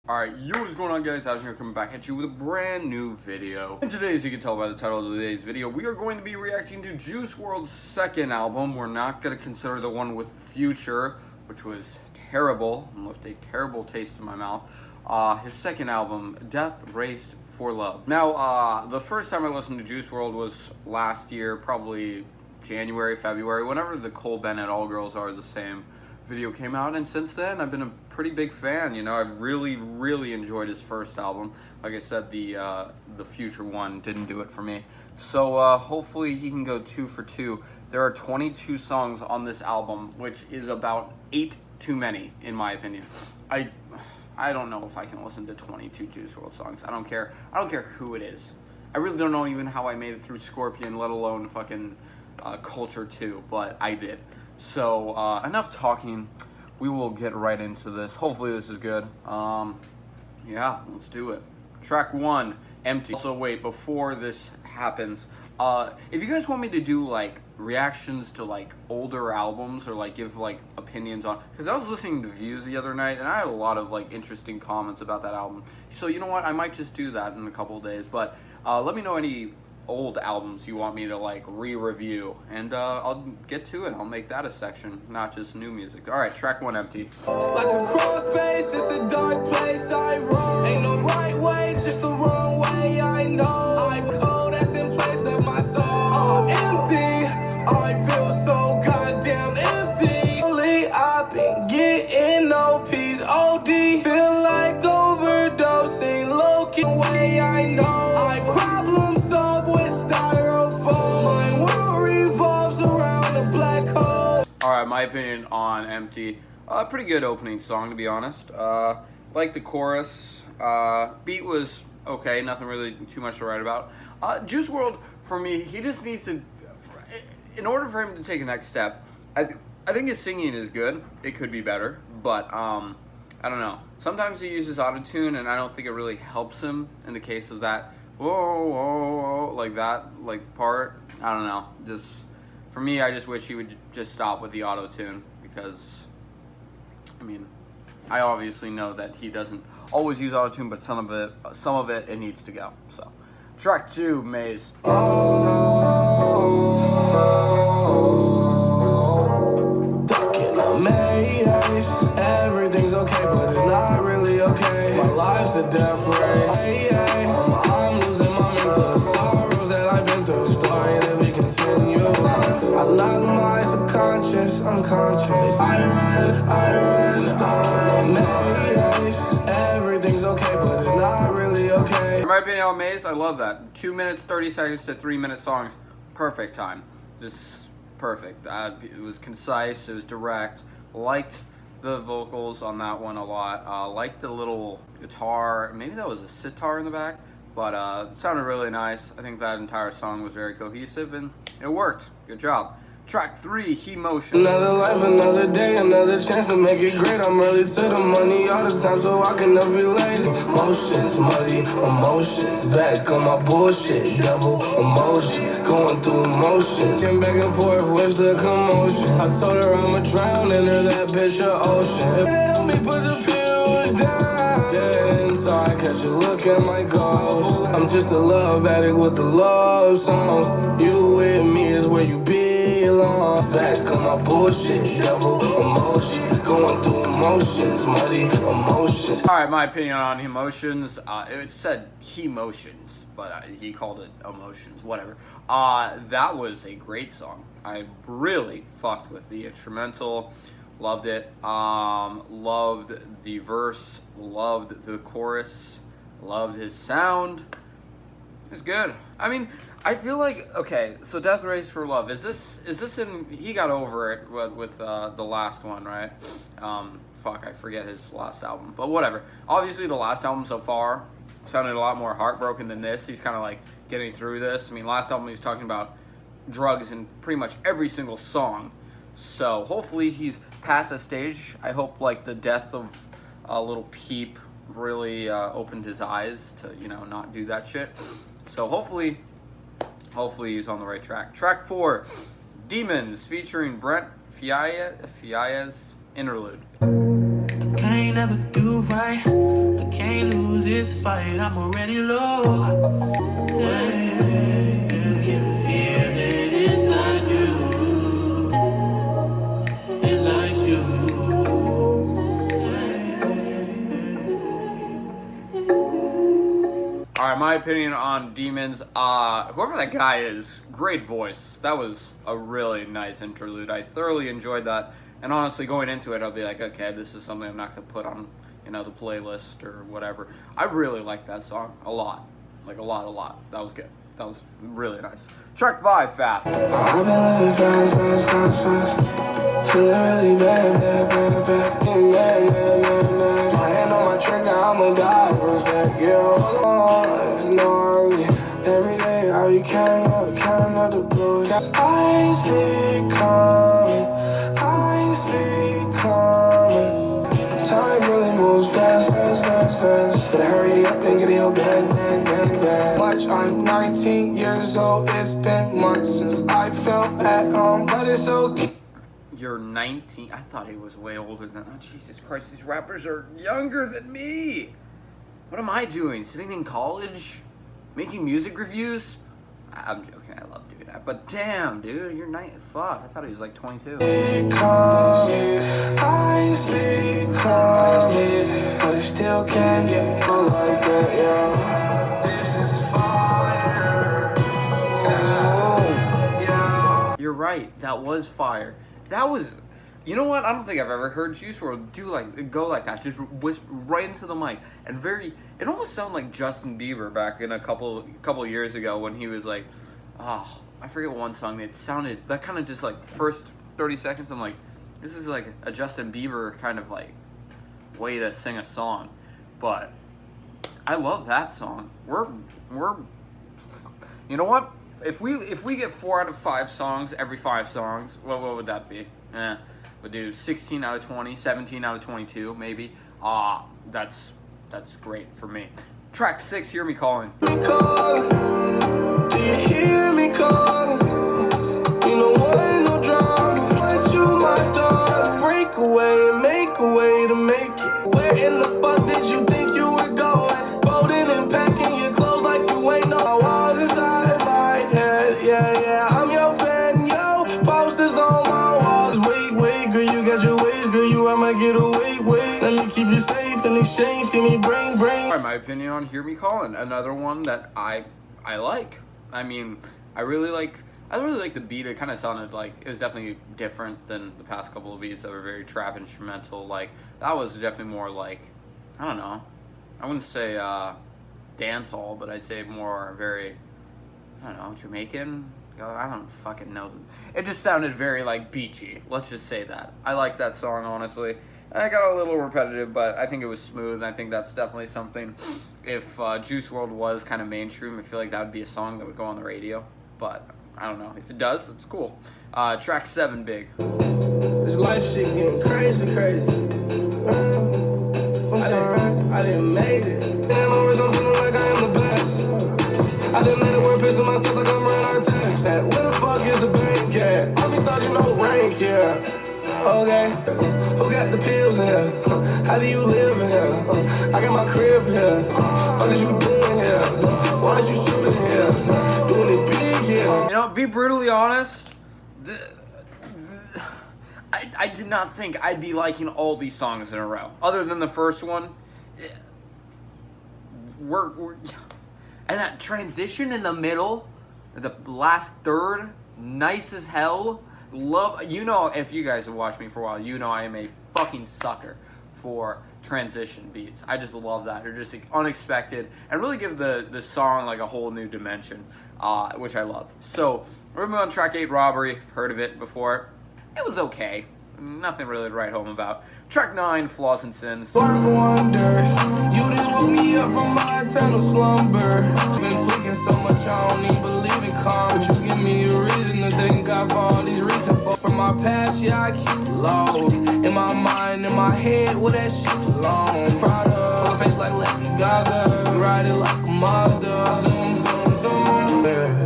Alright, yo, what's going on, guys? Adam here, coming back at you with a brand new video. And today, as you can tell by the title of today's video, we are going to be reacting to Juice WRLD's second album. We're not going to consider the one with Future, which was terrible, and left a terrible taste in my mouth. His second album, Death Race for Love. Now, the first time I listened to Juice WRLD was last year, probably January, February, whenever the Cole Bennett All Girls Are the Same video came out, and since then I've been a pretty big fan. You know, I've really enjoyed his first album. Like I said, the Future one didn't do it for me, so hopefully he can go 2 for 2. There are 22 songs on this album, which is about 8 too many in my opinion. I don't know if I can listen to 22 Juice WRLD songs. I don't care who it is. I really don't know even how I made it through Scorpion, let alone fucking Culture 2, but I did. So, enough talking. We will get right into this. Hopefully this is good. Yeah, let's do it. Track 1, Empty. Also, wait, before this happens, if you guys want me to do, like, reactions to, like, older albums or, like, give, like, opinions on... Because I was listening to Views the other night, and I had a lot of, like, interesting comments about that album. So, you know what? I might just do that in a couple of days. But, let me know any old albums you want me to like re-review, and I'll get to it. I'll make that a section, not just new music. All right, track 1, Empty. Like a cross space, it's a dark place I roam. Ain't no right way, just the wrong way. I know I'm cold, that's in place of my soul. Empty, I feel so goddamn empty. Lately I've been getting no peace. OD, feel like overdosing. Low-key way I know I problem solve with styrofoam. My world revolves around a black hole. Alright, my opinion on Empty. Pretty good opening song, to be honest. Like the chorus. Beat was okay, nothing really too much to write about. Juice WRLD, for me, he just needs to... In order for him to take a next step, I think his singing is good. It could be better, but I don't know. Sometimes he uses autotune, and I don't think it really helps him in the case of that whoa, whoa, whoa, like that, like part. I don't know. Just for me, I just wish he would just stop with the auto-tune, because I mean, I obviously know that he doesn't always use auto-tune, but some of it needs to go. So, track 2, Maze. Everything's okay, but it's not really okay. My life's a death race. I'm losing my mental sorrows that I've been through. Story that we continue. I knock my subconscious, unconscious. I run, stuck in a maze. Everything's okay, but it's not really okay. In my opinion on Maze, I love that. 2 minutes, 30 seconds to 3-minute songs. Perfect time. Just perfect. It was concise, it was direct. Liked the vocals on that one a lot. Liked the little guitar. Maybe that was a sitar in the back, but it sounded really nice. I think that entire song was very cohesive, and it worked. Good job. Track 3, Emotion. Another life, another day, another chance to make it great. I'm early to the money all the time, so I can never be lazy. Emotions, muddy emotions, back on my bullshit. Devil emotion, going through emotions. Getting back and forth, where's the commotion? I told her I'ma drown in her, that bitch a ocean. Help me put the pills down. Dead inside, catch a look at my ghost. I'm just a love addict with the love songs. You with me is where you be. Back on my bullshit, devil emotion, going through emotions, muddy emotions. Alright, my opinion on Emotions. It said Emotions, but he called it Emotions, whatever. That was a great song. I really fucked with the instrumental, loved it. Loved the verse, loved the chorus, loved his sound. It's good. I mean, I feel like, okay, so Death Race for Love, is this in, he got over it with the last one, right? Fuck, I forget his last album, but whatever. Obviously, the last album so far sounded a lot more heartbroken than this. He's kind of like getting through this. I mean, last album he's talking about drugs in pretty much every single song. So hopefully he's past that stage. I hope like the death of Little Peep really opened his eyes to, you know, not do that shit. So hopefully he's on the right track. Track 4, Demons, featuring Brent Fiaya's Interlude. I ain't never do right. I can't lose this fight, I'm already low. Hey, you can feel it inside you. It likes you. Alright, my opinion on Demons, whoever that guy is, great voice. That was a really nice interlude. I thoroughly enjoyed that. And honestly, going into it, I'll be like, okay, this is something I'm not going to put on, you know, the playlist or whatever. I really like that song a lot. Like, a lot. That was good. That was really nice. Track 5, Fast. I've been living fast. Feeling really bad. My hand on my trigger, I'ma die for respect, yeah. No early. Every day I be counting up the blues. I see it coming. Time really moves fast. Better hurry up and get your bag. Watch, I'm 19 years old. It's been months since I felt at home, but it's okay. You're 19. I thought he was way older than that. Oh, Jesus Christ, these rappers are younger than me. What am I doing? Sitting in college? Making music reviews? I'm joking, I love doing that. But damn, dude, you're 9. Fuck, I thought he was like 22. I see it coming, but it still can't get like that, yeah. This is fire. Yeah. You're right, that was fire. That was, you know what? I don't think I've ever heard Juice WRLD go like that, just whisper right into the mic, and it almost sounded like Justin Bieber back in a couple years ago when he was like, oh, I forget one song that kind of just like first 30 seconds. I'm like, this is like a Justin Bieber kind of like way to sing a song, but I love that song. We're, you know what? If we get 4 out of 5 songs every 5 songs, what would that be? We'll do 16 out of 20, 17 out of 22, maybe. That's great for me. Track 6, Hear Me Calling. Do you hear me calling? You know what, no drama. But you my dog. Break away and make a way to make it. Where in the fuck did you think you were going? Folding and packing your clothes like you ain't no walls inside my head. Yeah, I'm your fan, yo. Posters on my walls. Wait, girl, you got your ways, girl. You I might get away, wait. Let me keep you safe in exchange. Give me brain. Alright, my opinion on Hear Me Calling. Another one that I like. I mean, I really like the beat. It kind of sounded like it was definitely different than the past couple of beats that were very trap instrumental. Like, that was definitely more like, I don't know, I wouldn't say dancehall, but I'd say more very, I don't know, Jamaican. I don't fucking know. It just sounded very like beachy. Let's just say that. I like that song, honestly. I got a little repetitive, but I think it was smooth, and I think that's definitely something. If Juice WRLD was kind of mainstream, I feel like that would be a song that would go on the radio. But I don't know. If it does, it's cool. Track 7, Big. This life shit getting crazy. I didn't make it. Damn, I'm feeling like I am the best. I done made a word pissing myself like I'm running text. Where the fuck is the bank at? I be starting no rank, yeah. Okay, who got the pills in here? How do you live in here? I got my crib here. What is you doing here? Why is you shooting here? Doing it big here. You know, be brutally honest, I did not think I'd be liking all these songs in a row. Other than the first one. And that transition in the middle, the last third, nice as hell. Love, you know, if you guys have watched me for a while, you know I am a fucking sucker for transition beats. I just love that. They're just like, unexpected and really give the song like a whole new dimension, which I love. So we're moving on to track 8, Robbery. I've heard of it before. It was okay. Nothing really to write home about. Track 9, Flaws and Sins. Wonders, you didn't woke me up from my eternal slumber. Been tweaking so much I don't even believe it calm. But you give me a reason to thank God for all these recent fucks. From my past, yeah, I keep it low. In my mind, in my head, where that shit belong. Proud of, pull face like Lady Gaga. Ride it like a Mazda. Zoom.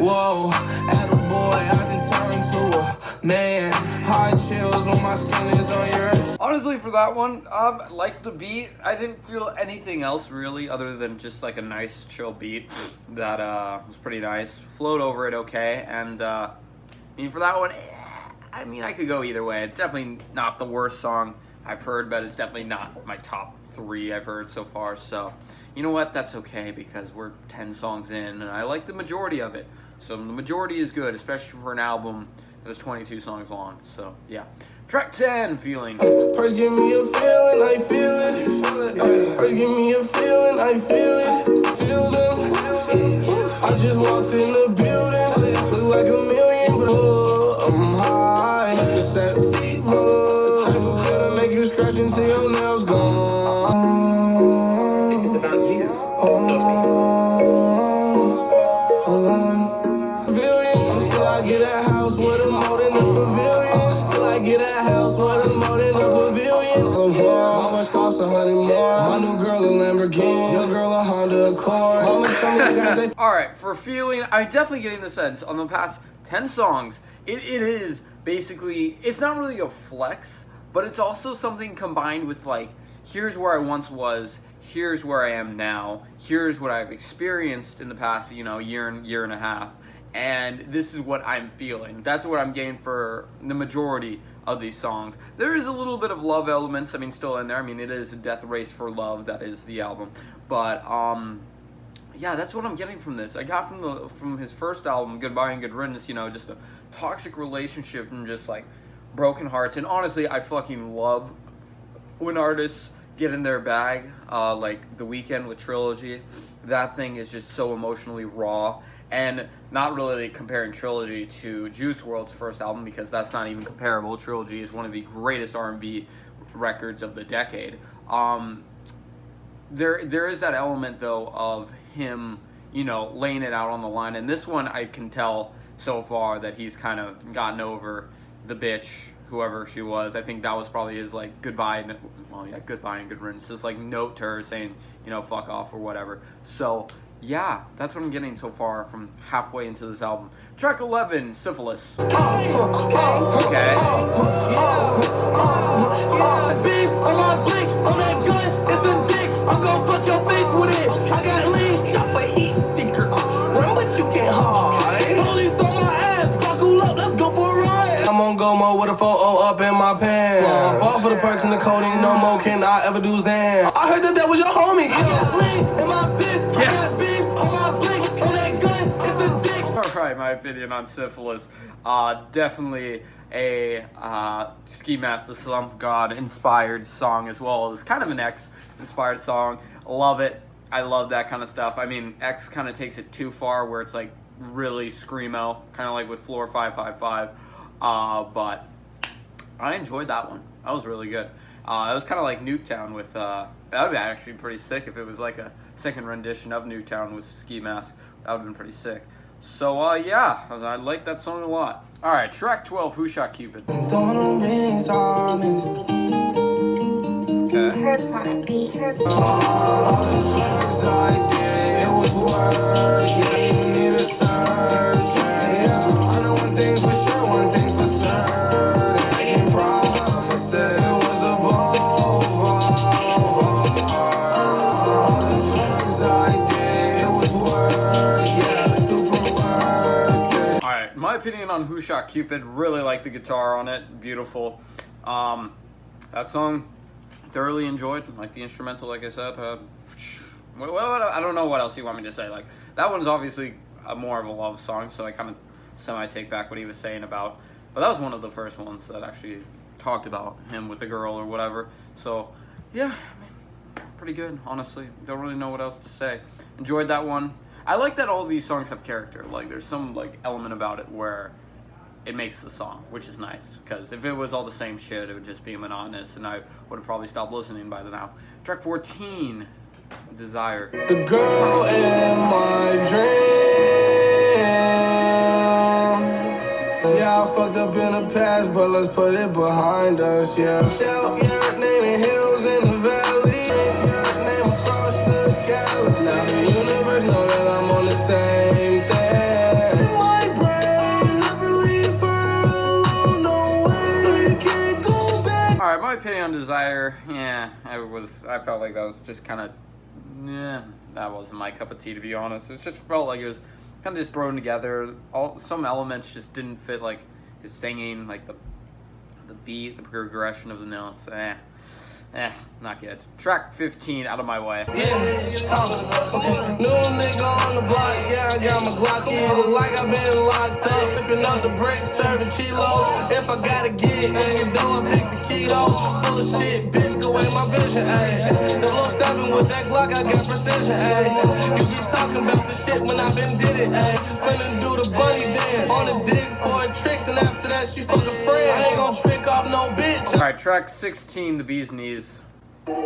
Whoa, attaboy, I can turn to a man. Hard chills when my skin is on your wrist. honestly, for that one, like the beat, I didn't feel anything else really other than just like a nice chill beat that was pretty nice. Flowed over it okay, and I mean for that one, I mean I could go either way. It's definitely not the worst song I've heard, but it's definitely not my top 3 I've heard so far. So you know what? That's okay because we're 10 songs in, and I like the majority of it. So the majority is good, especially for an album that's 22 songs long. So yeah. Track 10, Feeling. First give me a feeling, I feel it. First give me a feeling, I feel it. Feel them. I just walked in the building. Look like a million, but I'm high. It's that fever. Gonna make you scratch until your nails gone. This is about you, not me. Billions till I get a house with a more than a pavilion. Till I get a house with a more than a pavilion. How much costs 100 more? My new girl a Lamborghini, your girl a Honda Accord. Mama tell me I gotta stay. Alright, for Feeling, I'm definitely getting the sense on the past 10 songs, it is basically, it's not really a flex, but it's also something combined with like, here's where I once was, here's where I am now, here's what I've experienced in the past, year and a half, and this is what I'm feeling. That's what I'm getting for the majority of these songs. There is a little bit of love elements, still in there. It is a death race for love, that is the album. But, yeah, that's what I'm getting from this. I got from his first album, Goodbye and Good Riddance, just a toxic relationship and just, like, broken hearts. And honestly, I fucking love when artists get in their bag, like The Weeknd with Trilogy. That thing is just so emotionally raw. And not really comparing Trilogy to Juice WRLD's first album, because that's not even comparable. Trilogy is one of the greatest R&B records of the decade. There is that element, though, of him, laying it out on the line. And this one, I can tell so far that he's kind of gotten over the bitch, whoever she was. I think that was probably his, like, goodbye and good riddance. Just, like, note to her saying, fuck off or whatever. So, yeah, that's what I'm getting so far from halfway into this album. Track 11, Syphilis. Okay. I'm gon' fuck your face with it. I got lean, chop a heat seeker. Run, but you can't hide. Police on my ass, buckle up, let's go for a ride. I'm on go-mo with a 4-0 up in my pants. Ball for the perks and the codeine, no more can I ever do Zan. I heard that was your homie. I got lean in my bitch, I got beef on my blink. On that gun, it's a dick. Alright, my opinion on Syphilis. Definitely a Ski Mask the Slump God inspired song, as well as kind of an X inspired song. Love it. I love that kind of stuff. X kind of takes it too far where it's like really screamo, kind of like with Floor 555. But I enjoyed that one. That was really good. It was kind of like Nuketown with, that would be actually pretty sick if it was like a second rendition of Nuketown with Ski Mask. That would have been pretty sick. So, yeah, I like that song a lot. Alright, track 12, Who Shot Cupid? Okay. Herbs on a beat. Herbs All the drugs I did, it was work. Yeah, you need a surgeon. Yeah, I know one thing for sure, one thing for certain. I can promise it was a ball. All the drugs I did, it was work. Yeah, super work. Alright, my opinion on Who Shot Cupid, really like the guitar on it. Beautiful. That song, thoroughly enjoyed. Like the instrumental, like I said. Well, I don't know what else you want me to say. Like, that one's obviously more of a love song, so I kind of semi-take back what he was saying about. But that was one of the first ones that actually talked about him with a girl or whatever. So, yeah, pretty good, honestly. Don't really know what else to say. Enjoyed that one. I like that all these songs have character. Like, there's some, like, element about it where it makes the song, which is nice, because if it was all the same shit, it would just be monotonous, and I would have probably stopped listening by now. Track 14, Desire. The girl in my dream. Yeah, I fucked up in the past, but let's put it behind us, yeah. Yeah, naming hills in the valley. Yeah, name across the galaxy. Now the universe know that I'm on the same thing. My brain never leave her alone, no way. You can't go back. Alright, my opinion Journey on Desire, yeah, I felt like that was just kind of, yeah, that wasn't my cup of tea, to be honest. It just felt like it was kind of just thrown together. Some elements just didn't fit, like his singing, like the beat, the progression of the notes. Not good. Track 15, Out of My Way. New nigga on the block, yeah, I got my Glock in. Look like I've been locked up, flipping up the brick, serving kilos. If I gotta get in your door, pick the keto. Full of shit, bitch, go away my vision, ayy. The little 7 with that Glock, I got precision, ayy. You be talking about the shit when I been did it, ayy. Just finna do the bunny dance. On a dick for a trick, then after that she fuck a friend. I ain't gon' trick off no bitch. Alright, track 16, The Bee's Knees. This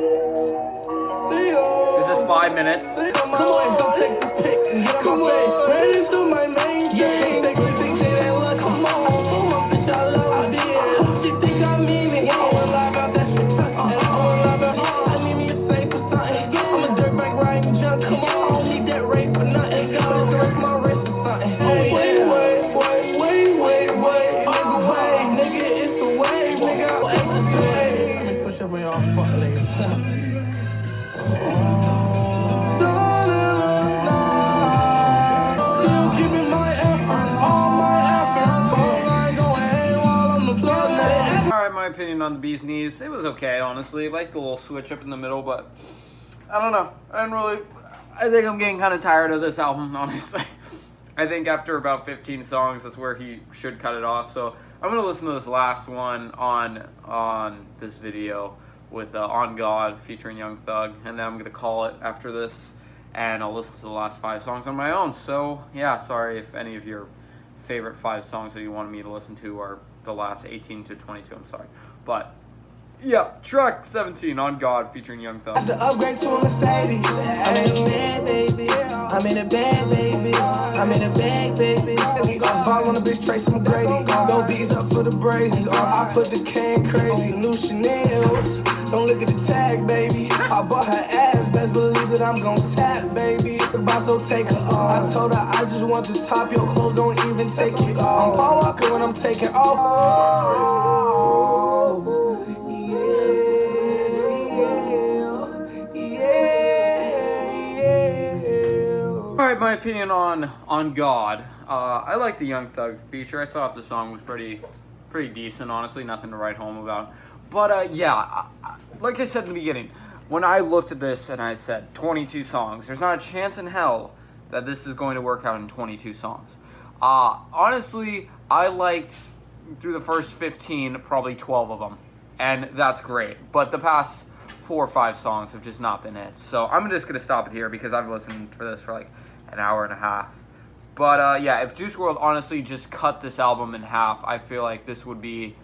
is 5 minutes. Come on, come take this pic and get on my face. Ready to my main game. Take everything that ain't look. Come on, hold my bitch, I love her. I hope she think I mean it. I don't lie about that shit, trust me. I don't lie about it. I need me a safe for something. I'm a dirtbag riding junk. Come on, I don't need that rate for nothing. It's a rate for my wrist or something. Wait. Nigga, it's the wave, nigga. Let me switch up with y'all fuck niggas. Alright, my opinion on The Bee's Knees, it was okay, honestly. I like the little switch up in the middle, but I don't know. I think I'm getting kind of tired of this album, honestly. I think after about 15 songs, that's where he should cut it off. So I'm going to listen to this last one on this video with On God featuring Young Thug, and then I'm going to call it after this, and I'll listen to the last 5 songs on my own. So yeah, sorry if any of your favorite 5 songs that you wanted me to listen to are the last 18 to 22, I'm sorry. But yeah, track 17, On God featuring Young Thug. The upgrade to a Mercedes. I'm in a bag, baby. I'm in a bag, baby. I'm in a bag, baby. We gon' ball on the bitch, Trace McGrady. Go bees up for the brazies. Or I put the can crazy. New Chanel's. Don't look at the tag, baby. I bought her ass. Best believe that I'm gon' tap, baby. The boss will take her off. I told her I just want the top. Your clothes don't even take it off. I'm Paul Walker when I'm taking off. Alright, my opinion on God. I like the Young Thug feature. I thought the song was pretty decent, honestly. Nothing to write home about. But yeah, like I said in the beginning, when I looked at this and I said 22 songs, there's not a chance in hell that this is going to work out in 22 songs. Honestly, I liked, through the first 15, probably 12 of them. And that's great. But the past 4 or 5 songs have just not been it. So I'm just going to stop it here because I've listened for this for like an hour and a half. But yeah, if Juice WRLD honestly just cut this album in half, I feel like this would be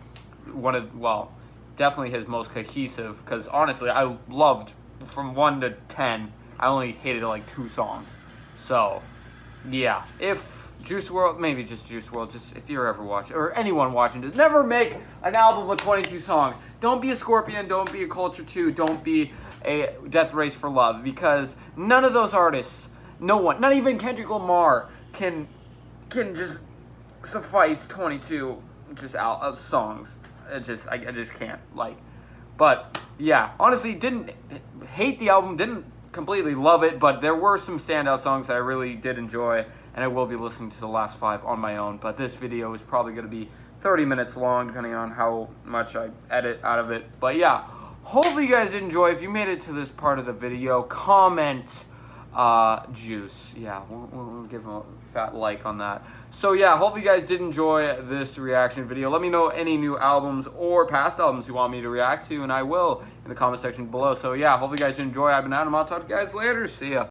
one of, well, definitely his most cohesive. Because honestly, I loved from 1 to 10. I only hated like 2 songs. So yeah, if Juice WRLD, maybe just Juice WRLD, just if you're ever watching, or anyone watching, just never make an album with 22 songs. Don't be a Scorpion, don't be a Culture 2, don't be a Death Race for Love, because none of those artists, no one, not even Kendrick Lamar, can just suffice 22 just songs. I just can't, like. But yeah, honestly, didn't hate the album, didn't completely love it, but there were some standout songs that I really did enjoy, and I will be listening to the last 5 on my own. But this video is probably going to be 30 minutes long, depending on how much I edit out of it. But yeah, hopefully you guys enjoy. If you made it to this part of the video, comment Juice. Yeah, we'll give him a fat like on that. So yeah, hopefully you guys did enjoy this reaction video. Let me know any new albums or past albums you want me to react to, and I will in the comment section below. So yeah, hopefully you guys enjoy. I've been Adam. I'll talk to you guys later. See ya.